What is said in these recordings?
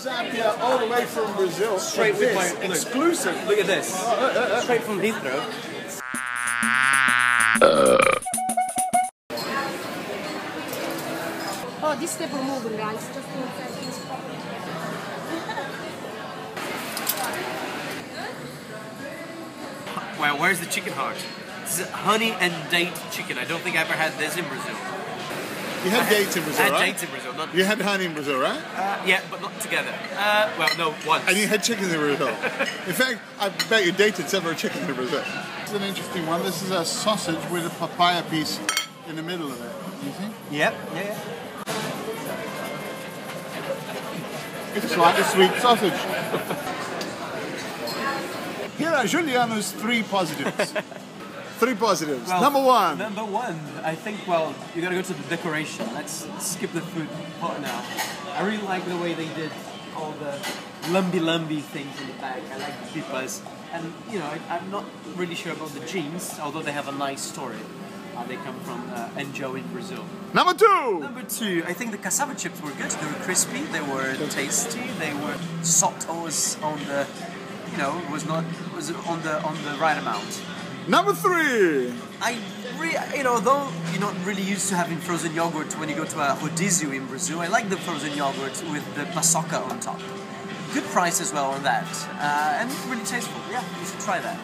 Zappia, all the way from Brazil. Straight with my exclusive. Look at this. Straight from Heathrow. Oh, this step will move, guys. Just in seconds. Well, where's the chicken heart? This is honey and date chicken. I don't think I ever had this in Brazil. You had dates in Brazil, I had right? dates in Brazil, not... You had honey in Brazil, right? yeah, but not together. Well, no, once. And you had chickens in Brazil. In fact, I bet you dated several chickens in Brazil. This is an interesting one. This is a sausage with a papaya piece in the middle of it. You think? Yep, yeah. It's like a sweet sausage. Here are Juliano's 3 positives. 3 positives. Well, Number 1. Number 1, I think, well, you gotta go to the decoration. Let's skip the food part now. I really like the way they did all the lumby things in the back. I like the pipas. And, you know, I'm not really sure about the jeans, although they have a nice story. They come from Enjo in Brazil. Number 2! Number 2, I think the cassava chips were good. They were crispy, they were tasty, they were salt always on the, you know, was on the right amount. Number 3! You know, though you're not really used to having frozen yogurt when you go to a rodízio in Brazil, I like the frozen yogurt with the paçoca on top. Good price as well on that, and really tasteful. Yeah, you should try that.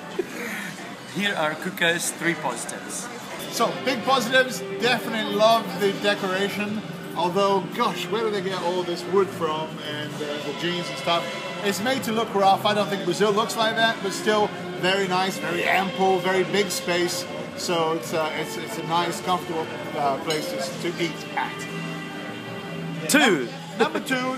Here are Cuca's 3 positives. So, big positives, definitely love the decoration. Although, gosh, where do they get all this wood from and the jeans and stuff? It's made to look rough. I don't think Brazil looks like that, but still very nice, very ample, very big space. So it's a nice, comfortable place to eat at. 2. Number 2,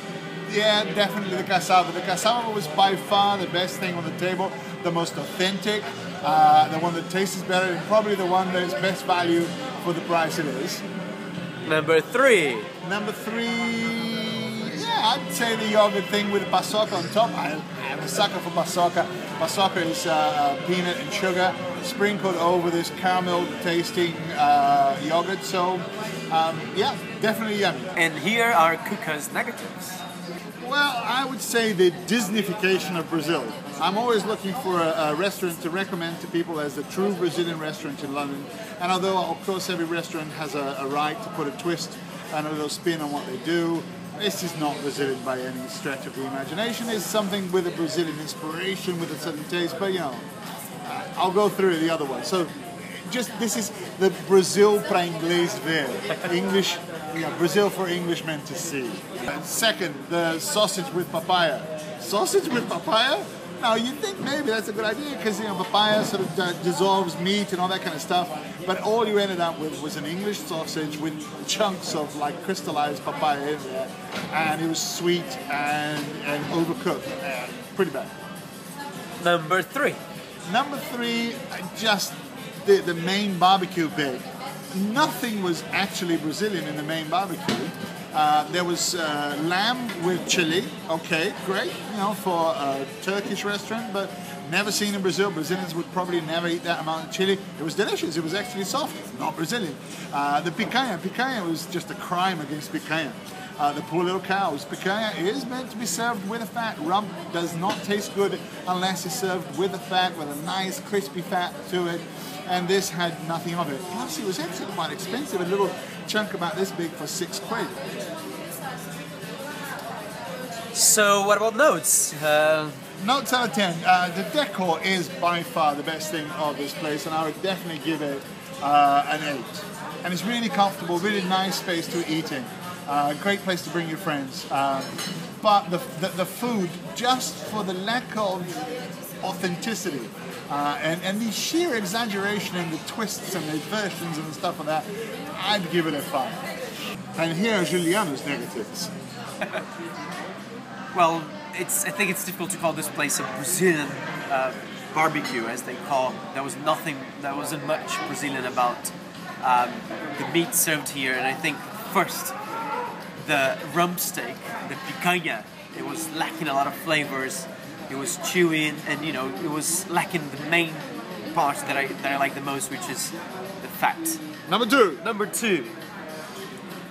yeah, definitely the cassava. The cassava was by far the best thing on the table, the most authentic, the one that tastes better, and probably the one that is best value for the price it is. Number 3. Number 3, yeah, I'd say the yogurt thing with the paçoca on top. I'm a sucker for paçoca. Paçoca is peanut and sugar sprinkled over this caramel tasting yogurt. So, yeah, definitely yummy. And here are Cuca's negatives. Well, I would say the Disneyfication of Brazil. I'm always looking for a restaurant to recommend to people as the true Brazilian restaurant in London. And although, of course, every restaurant has a right to put a twist and a little spin on what they do, this is not Brazilian by any stretch of the imagination. It's something with a Brazilian inspiration, with a certain taste, but you know, I'll go through the other one. So, this is the Brazil para inglês ver. English, Brazil for Englishmen to see. Second, the sausage with papaya. Sausage with papaya? Now, you'd think maybe that's a good idea because, you know, papaya sort of dissolves meat and all that kind of stuff. But all you ended up with was an English sausage with chunks of, like, crystallized papaya in there. And it was sweet and overcooked. Pretty bad. Number 3. Number 3, just the main barbecue bit. Nothing was actually Brazilian in the main barbecue. There was lamb with chili. Okay, great, you know, for a Turkish restaurant, but never seen in Brazil. Brazilians would probably never eat that amount of chili. It was delicious. It was actually soft, not Brazilian. The picanha was just a crime against picanha. The poor little cows. Picanha is meant to be served with a fat. Rump does not taste good unless it's served with a fat, with a nice crispy fat to it. And this had nothing of it. Plus, it was actually quite expensive. A little chunk about this big for £6. So, what about notes? Notes out of 10. The decor is by far the best thing of this place, and I would definitely give it an 8. And it's really comfortable, really nice space to eat in. Great place to bring your friends. But the food, just for the lack of authenticity, and the sheer exaggeration in the twists and the versions and stuff like that, I'd give it a 5. And here are Juliano's negatives. Well, I think it's difficult to call this place a Brazilian barbecue, as they call. There wasn't much Brazilian about the meat served here, and I think first, the rump steak, the picanha, it was lacking a lot of flavors. It was chewy, and you know, it was lacking the main part that I like the most, which is the fat. Number 2. Number 2.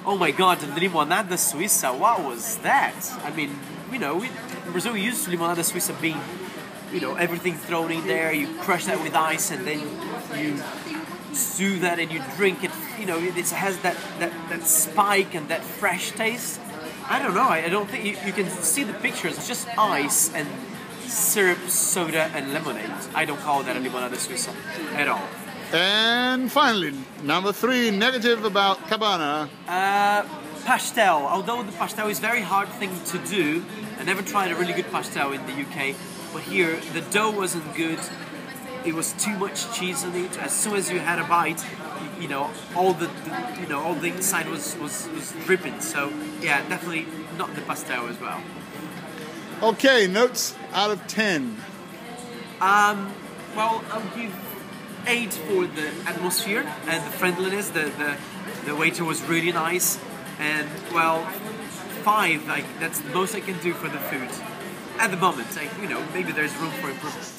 Oh my God, the limonada suiça. What was that? I mean, in Brazil we use limonada suíça bean. Everything thrown in there. You crush that with ice, and then you stew that, and you drink it. It has that spike and that fresh taste. I don't know. I don't think you can see the pictures. It's just ice and syrup, soda, and lemonade. I don't call that a limonada suíça at all. And finally, number 3, negative about Cabana. Pastel. Although the pastel is a very hard thing to do, I never tried a really good pastel in the UK. But here, the dough wasn't good. It was too much cheese on it. As soon as you had a bite, all the inside was dripping. So yeah, definitely not the pastel as well. Okay, notes out of 10. Well, I'll give 8 for the atmosphere and the friendliness. The waiter was really nice, and well, 5. That's the most I can do for the food at the moment. Maybe there's room for improvement.